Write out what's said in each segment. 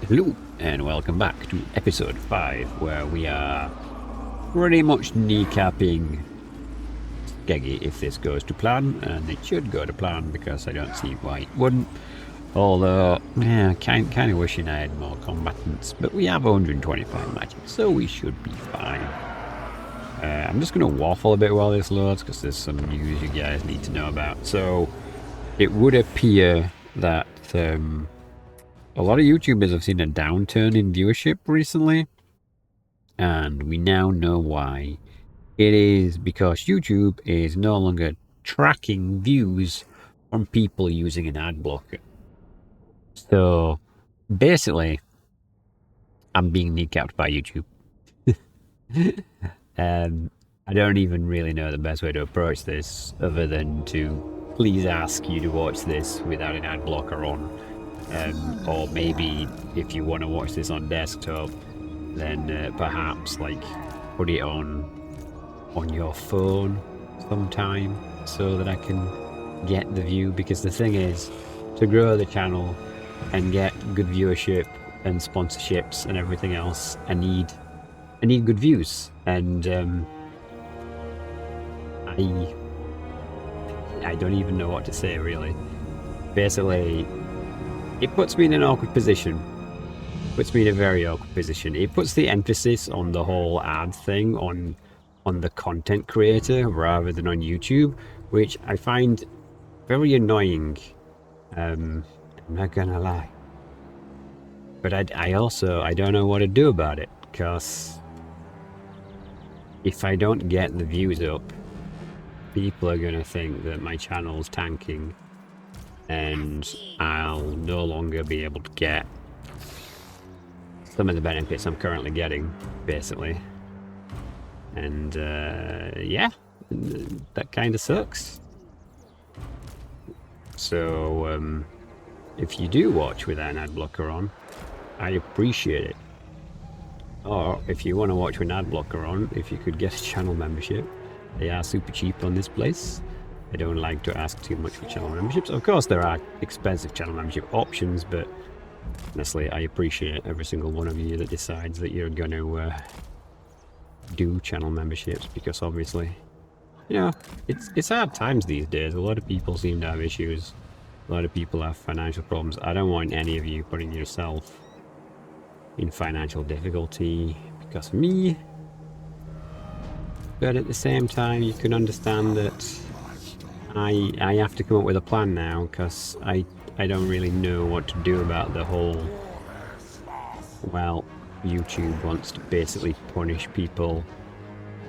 Hello and welcome back to episode 5, where we are pretty much kneecapping Skeggy if this goes to plan, and it should go to plan because I don't see why it wouldn't. Although, yeah, kind of wishing I had more combatants, but we have 125 magic, so we should be fine. I'm just going to waffle a bit while this loads because there's some news you guys need to know about. So, it would appear that a lot of YouTubers have seen a downturn in viewership recently, and we now know why. It is because YouTube is no longer tracking views from people using an ad blocker. So basically, I'm being kneecapped by YouTube. I don't even really know the best way to approach this other than to please ask you to watch this without an ad blocker on. Or maybe if you want to watch this on desktop, then perhaps like put it on your phone sometime so that I can get the view. Because the thing is, to grow the channel and get good viewership and sponsorships and everything else, I need good views, and I don't even know what to say really. Basically, it puts me in an awkward position. Puts me in a very awkward position. It puts the emphasis on the whole ad thing on the content creator rather than on YouTube, which I find very annoying. I'm not gonna lie. But I also don't know what to do about it, because if I don't get the views up, people are gonna think that my channel's tanking, and I'll no longer be able to get some of the benefits I'm currently getting, basically. And yeah, that kind of sucks. So if you do watch without an ad blocker on, I appreciate it. Or if you want to watch with an ad blocker on, if you could get a channel membership, they are super cheap on this place. I don't like to ask too much for channel memberships. Of course, there are expensive channel membership options, but honestly, I appreciate every single one of you that decides that you're going to do channel memberships, because obviously, you know, it's hard times these days. A lot of people seem to have issues. A lot of people have financial problems. I don't want any of you putting yourself in financial difficulty because of me. But at the same time, you can understand that I have to come up with a plan now, because I don't really know what to do about the whole, well, YouTube wants to basically punish people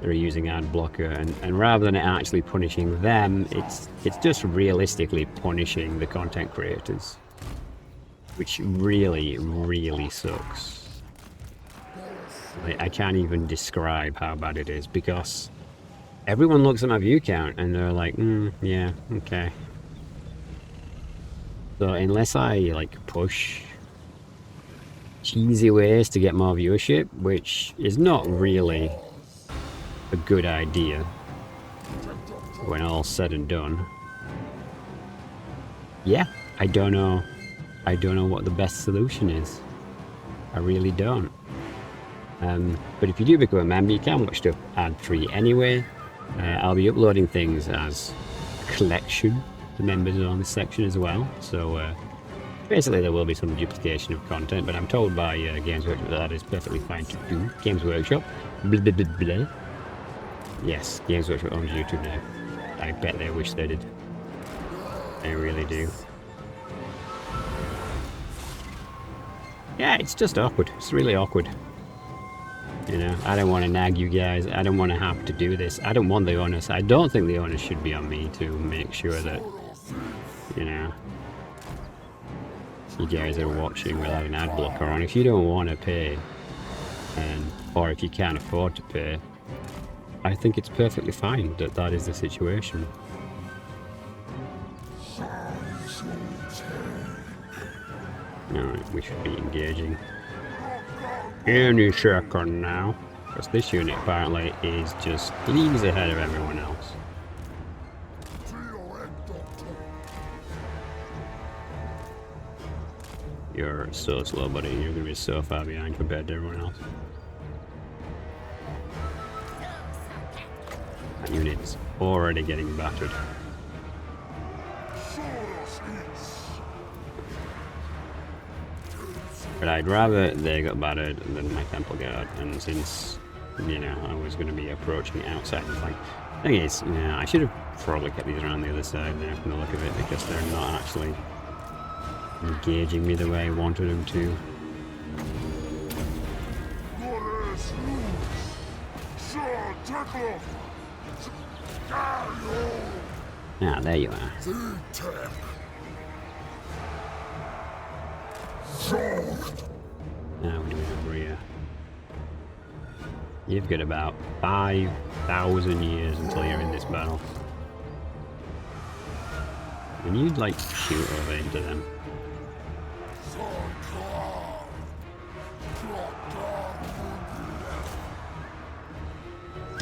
that are using ad blocker, and rather than actually punishing them, it's just realistically punishing the content creators, which really, really sucks. I can't even describe how bad it is, because everyone looks at my view count and they're like, yeah, okay. So unless I like push cheesy ways to get more viewership, which is not really a good idea when all's said and done, yeah, I don't know what the best solution is. I really don't. But if you do become a member, you can watch stuff ad-free anyway. I'll be uploading things as a collection to members on this section as well. So basically there will be some duplication of content, but I'm told by Games Workshop that is perfectly fine to do. Games Workshop. Blah, blah, blah, blah. Yes, Games Workshop owns YouTube now. I bet they wish they did. They really do. Yeah, it's just awkward. It's really awkward. You know, I don't want to nag you guys. I don't want to have to do this. I don't want the onus. I don't think the onus should be on me to make sure that, you know, you guys are watching without an ad blocker on. If you don't want to pay, or if you can't afford to pay, I think it's perfectly fine that that is the situation. Alright, we should be engaging any second now, because this unit apparently is just leagues ahead of everyone else. You're so slow, buddy. You're gonna be so far behind compared to everyone else. That unit is already getting battered. But I'd rather they got battered than my Temple Guard, and since, you know, I was going to be approaching outside the flank. Thing is, yeah, I should have probably kept these around the other side now from the look of it, because they're not actually engaging me the way I wanted them to. Ah, there you are. Now we're doing over here. You've got about 5,000 years until you're in this battle. And you'd like shoot over into them.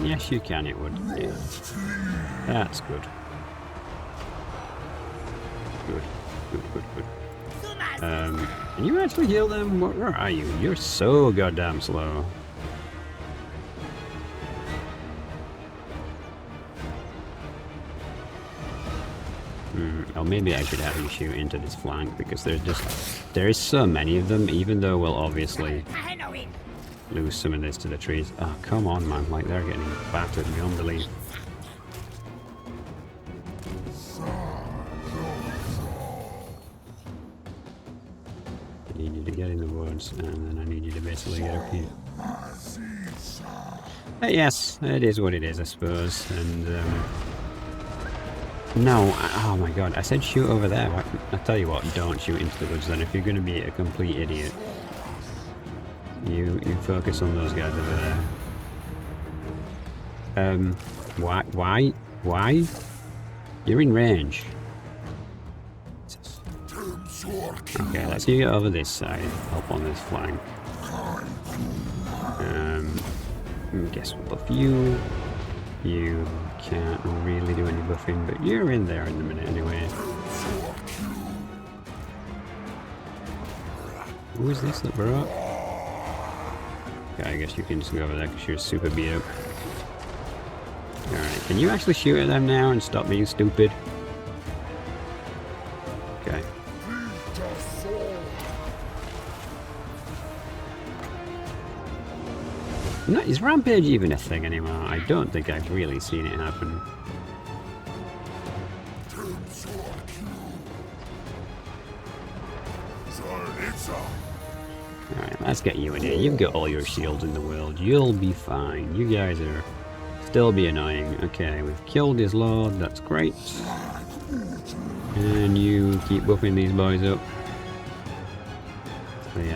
Yes, you can, it would. Yeah. That's good. Good. Can you actually heal them? Where are you? You're so goddamn slow. Or maybe I should have you shoot into this flank, because there is so many of them, even though we'll obviously lose some of this to the trees. Oh, come on, man. Like, they're getting battered beyond belief. I need you to get in the woods, and then I need you to basically get up here. But yes, it is what it is, I suppose. And, no, oh my god, I said shoot over there. I tell you what, don't shoot into the woods then. If you're going to be a complete idiot, you focus on those guys over there. Why? You're in range. Okay, let's get over this side, help on this flank. Guess we'll buff you. You can't really do any buffing, but you're in there in a minute anyway. Who is this that we're up? Okay, I guess you can just go over there because you're super beat up. Alright, can you actually shoot at them now and stop being stupid? Okay. Is Rampage even a thing anymore? I don't think I've really seen it happen. Alright, let's get you in here. You've got all your shields in the world. You'll be fine. You guys are still be annoying. Okay, we've killed his lord. That's great. And you keep buffing these boys up. They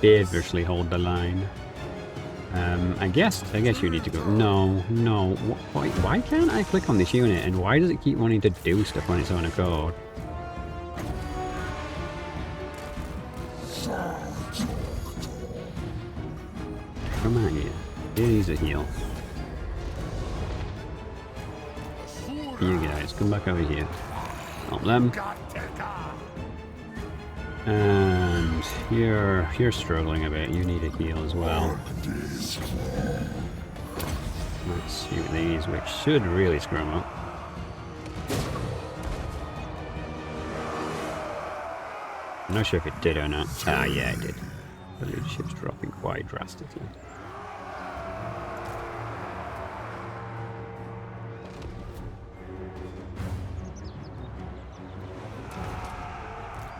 feverishly hold the line. I guess you need to go. No. Why can't I click on this unit, and why does it keep wanting to do stuff on its own accord? Come on here. Here's a heal. You guys, come back over here. Help them. And you're struggling a bit. You need a heal as well. Let's shoot these, which should really screw them up. I'm not sure if it did or not. Ah, yeah, it did. The leadership's dropping quite drastically.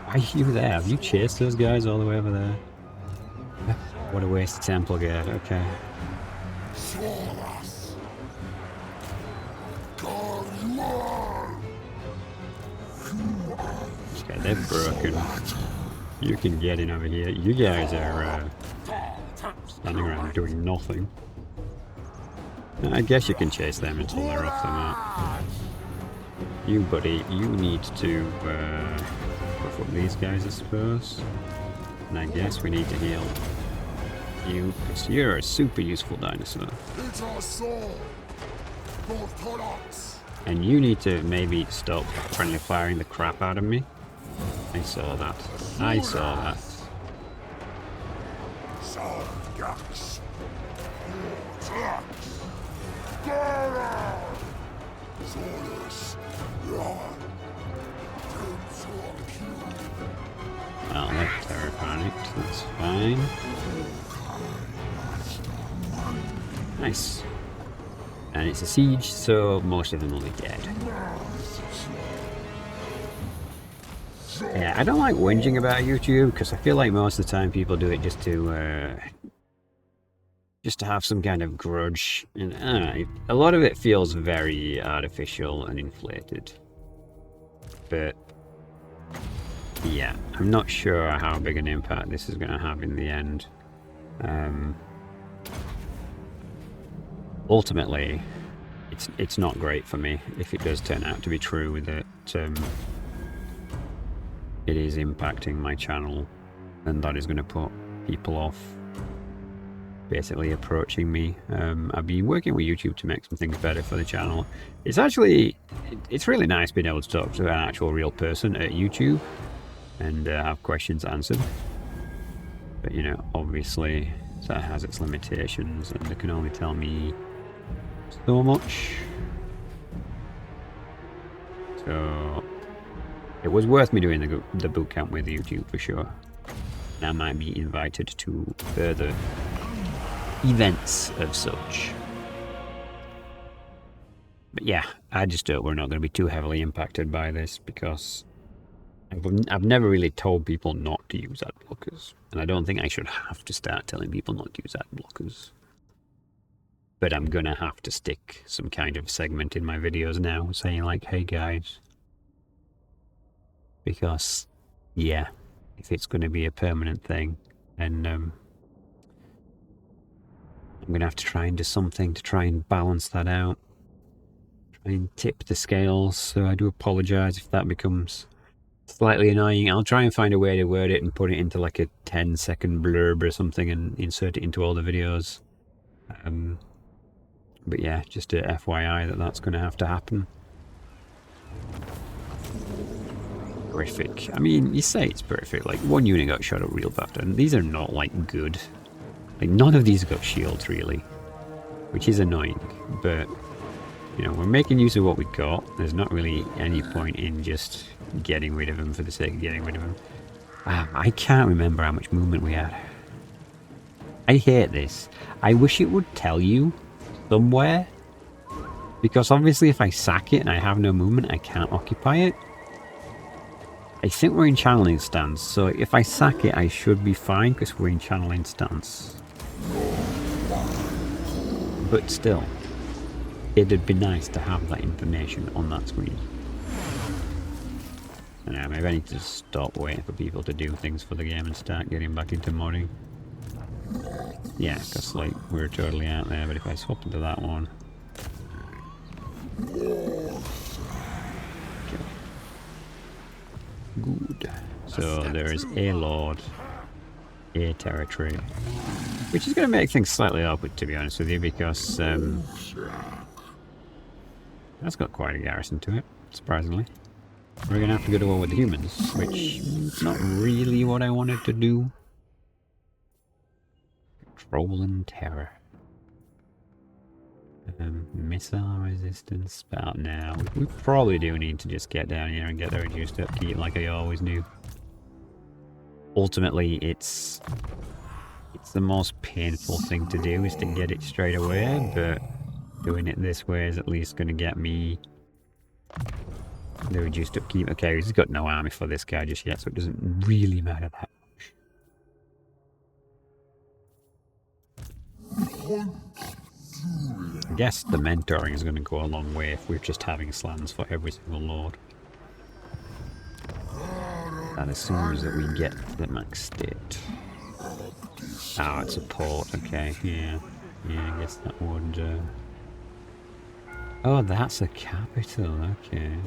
Why are you there? Have you chased those guys all the way over there? What a waste of Temple Guard, okay. Okay, they're broken. You can get in over here. You guys are standing around doing nothing. I guess you can chase them until they're off the map. You, buddy, you need to buff up these guys, I suppose. And I guess we need to heal you, because you're a super useful dinosaur. And you need to maybe stop friendly firing the crap out of me. I saw that. I saw that. Well, they're terrified. That's fine. Nice. And it's a siege, so most of them will be dead. Yeah, I don't like whinging about YouTube because I feel like most of the time people do it just to have some kind of grudge, and a lot of it feels very artificial and inflated. But yeah, I'm not sure how big an impact this is going to have in the end. Ultimately, it's not great for me if it does turn out to be true that it is impacting my channel, and that is going to put people off basically approaching me. I've been working with YouTube to make some things better for the channel. It's really nice being able to talk to an actual real person at YouTube and have questions answered. But you know, obviously that has its limitations, and they can only tell me so much. So it was worth me doing the bootcamp with YouTube for sure. And I might be invited to further events of such. But yeah, I just hope we're not going to be too heavily impacted by this, because I've never really told people not to use ad blockers, and I don't think I should have to start telling people not to use ad blockers. But I'm gonna have to stick some kind of segment in my videos now saying like, hey guys, because yeah, if it's going to be a permanent thing, then I'm gonna have to try and do something to try and balance that out, try and tip the scales. So I do apologize if that becomes slightly annoying. I'll try and find a way to word it and put it into like a 10-second blurb or something and insert it into all the videos. But yeah, just a FYI that's going to have to happen. Horrific. I mean, you say it's perfect. Like, one unit got shot up real bad, and these are not like good. Like, none of these got shields really, which is annoying. But you know, we're making use of what we got. There's not really any point in just getting rid of them for the sake of getting rid of them. I can't remember how much movement we had. I hate this. I wish it would tell you somewhere, because obviously if I sack it and I have no movement, I can't occupy it. I think we're in channeling stance, so if I sack it I should be fine because we're in channeling stance. But still, it'd be nice to have that information on that screen. And maybe I need to stop waiting for people to do things for the game and start getting back into modding. Yeah, because like we're totally out there, but if I swap into that one. Okay. Good. So there is a lord, a territory, which is going to make things slightly awkward, to be honest with you, because that's got quite a garrison to it, surprisingly. We're going to have to go to war with the humans, which is not really what I wanted to do. Control and terror. Missile resistance, about now. We probably do need to just get down here and get the reduced upkeep like I always do. Ultimately, it's the most painful thing to do, is to get it straight away, but doing it this way is at least going to get me the reduced upkeep. Okay, he's got no army for this guy just yet, so it doesn't really matter that much. I guess the mentoring is going to go a long way if we're just having slams for every single lord. That assumes that we get the max state. Oh, it's a port, okay, yeah. Yeah, I guess that would... Oh, that's a capital, okay.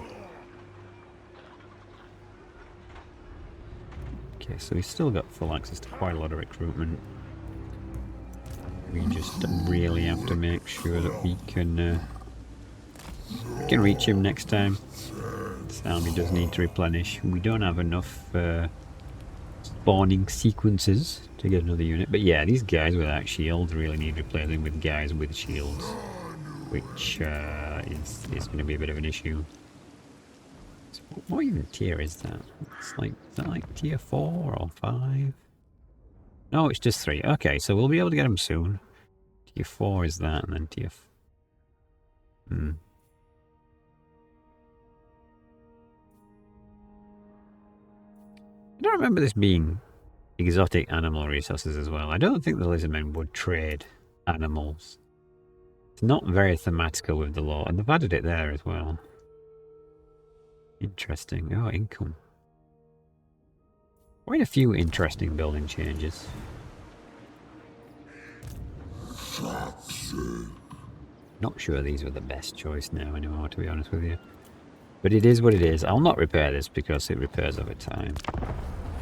Okay, so we've still got full access to quite a lot of recruitment. We just really have to make sure that we can reach him next time. This army does need to replenish. We don't have enough spawning sequences to get another unit. But yeah, these guys without shields really need replacing with guys with shields, which is going to be a bit of an issue. So what even tier is that? It's like, is that like tier 4 or 5? No, it's just 3. Okay, so we'll be able to get them soon. Tier 4 is that, and then tier... I don't remember this being exotic animal resources as well. I don't think the Lizardmen would trade animals. It's not very thematical with the law, and they've added it there as well. Interesting. Oh, income. Quite a few interesting building changes. Not sure these were the best choice now anymore, to be honest with you. But it is what it is. I'll not repair this because it repairs over time.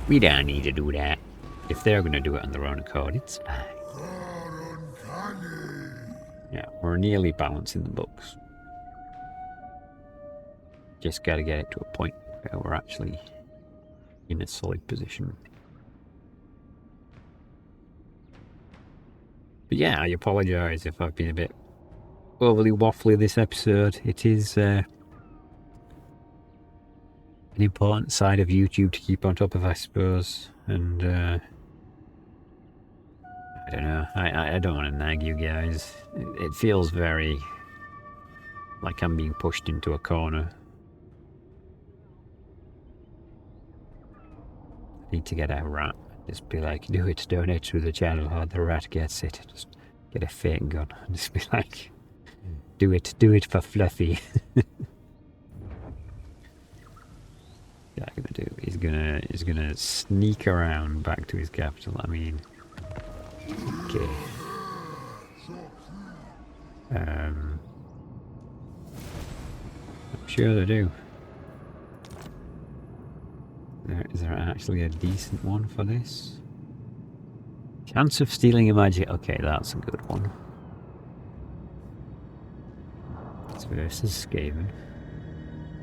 We don't need to do that. If they're going to do it on their own accord, it's fine. Yeah, we're nearly balancing the books. Just got to get it to a point where we're actually in a solid position. But yeah, I apologise if I've been a bit overly waffly this episode. It is an important side of YouTube to keep on top of, I suppose. And I don't know. I don't want to nag you guys. It feels very like I'm being pushed into a corner. I need to get a rat. Just be like, do it, donate to the channel, or the rat gets it. Just get a fake gun and just be like, do it for Fluffy. Yeah, I'm gonna do. He's gonna sneak around back to his capital. I mean, okay. I'm sure they do. Is there actually a decent one for this? Chance of stealing a magic. Okay, that's a good one. It's versus Skaven.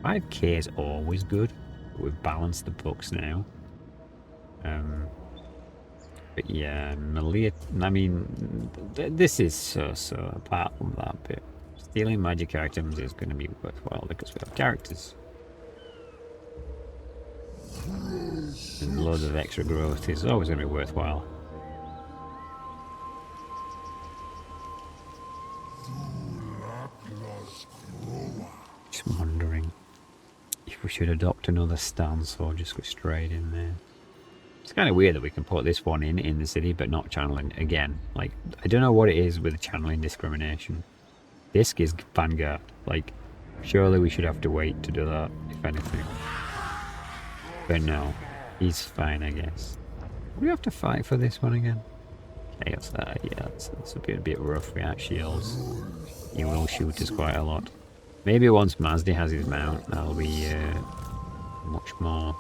5k is always good. We've balanced the books now. But yeah, Malia, I mean, this is so apart from that bit. Stealing magic items is going to be worthwhile because we have characters. And loads of extra growth is always going to be worthwhile. Just wondering if we should adopt another stance or just go straight in there. It's kind of weird that we can put this one in the city but not channeling again. Like, I don't know what it is with channeling discrimination. Disc is Vanguard. Like, surely we should have to wait to do that, if anything. But no, he's fine, I guess. Do we have to fight for this one again? Chaos, yeah, it's a bit rough without shields. He will shoot us quite a lot. Maybe once Mazda has his mount, that'll be much more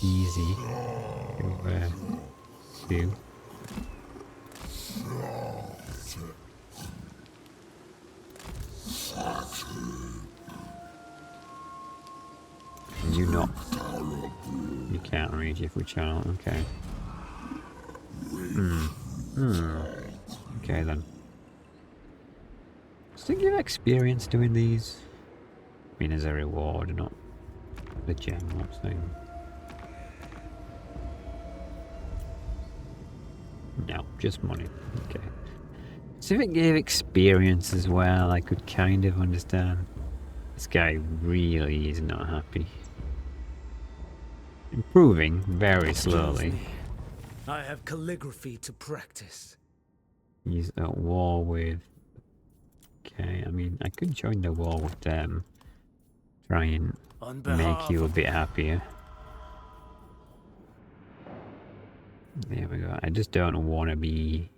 easy to do. Can you not? You can't reach if we channel. Okay. Okay then. Does it give experience doing these? I mean, as a reward, not the general thing. No, just money. Okay. So if it gave experience as well, I could kind of understand. This guy really is not happy. Improving very slowly. I have calligraphy to practice. He's at war with... Okay, I mean, I could join the war with them. Try and make you a bit happier. There we go. I just don't want to be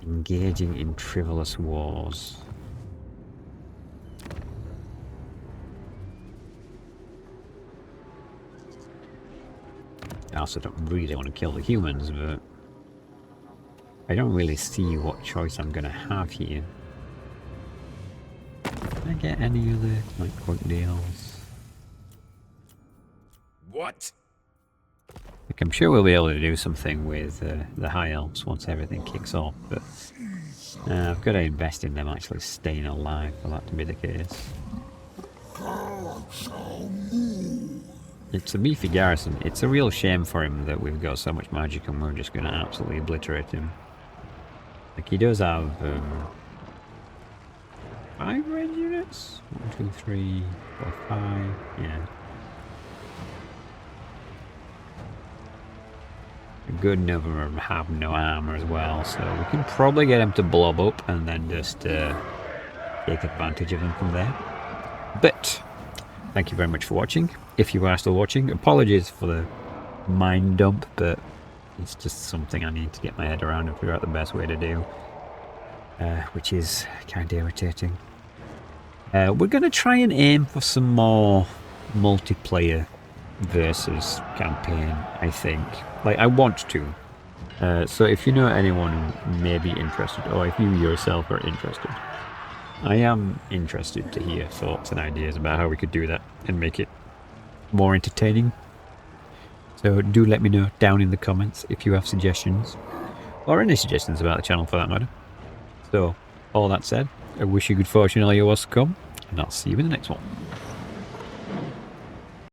engaging in frivolous wars. I also don't really want to kill the humans, but I don't really see what choice I'm going to have here. I get any other like quick deals? What? Like, I'm sure we'll be able to do something with the high elves once everything kicks off, but I've got to invest in them actually staying alive for that to be the case. It's a beefy garrison. It's a real shame for him that we've got so much magic and we're just going to absolutely obliterate him. Like, he does have 5 range units? 1, 2, 3, 4, 5. Yeah. A good number of them have no armor as well, so we can probably get him to blob up and then just take advantage of them from there. But thank you very much for watching. If you are still watching, apologies for the mind dump, but it's just something I need to get my head around and figure out the best way to do, which is kind of irritating. We're going to try and aim for some more multiplayer versus campaign, I think. Like, I want to. So if you know anyone who may be interested, or if you yourself are interested, I am interested to hear thoughts and ideas about how we could do that and make it more entertaining. So do let me know down in the comments if you have suggestions, or any suggestions about the channel for that matter. So, all that said, I wish you good fortune all your wars to come, and I'll see you in the next one.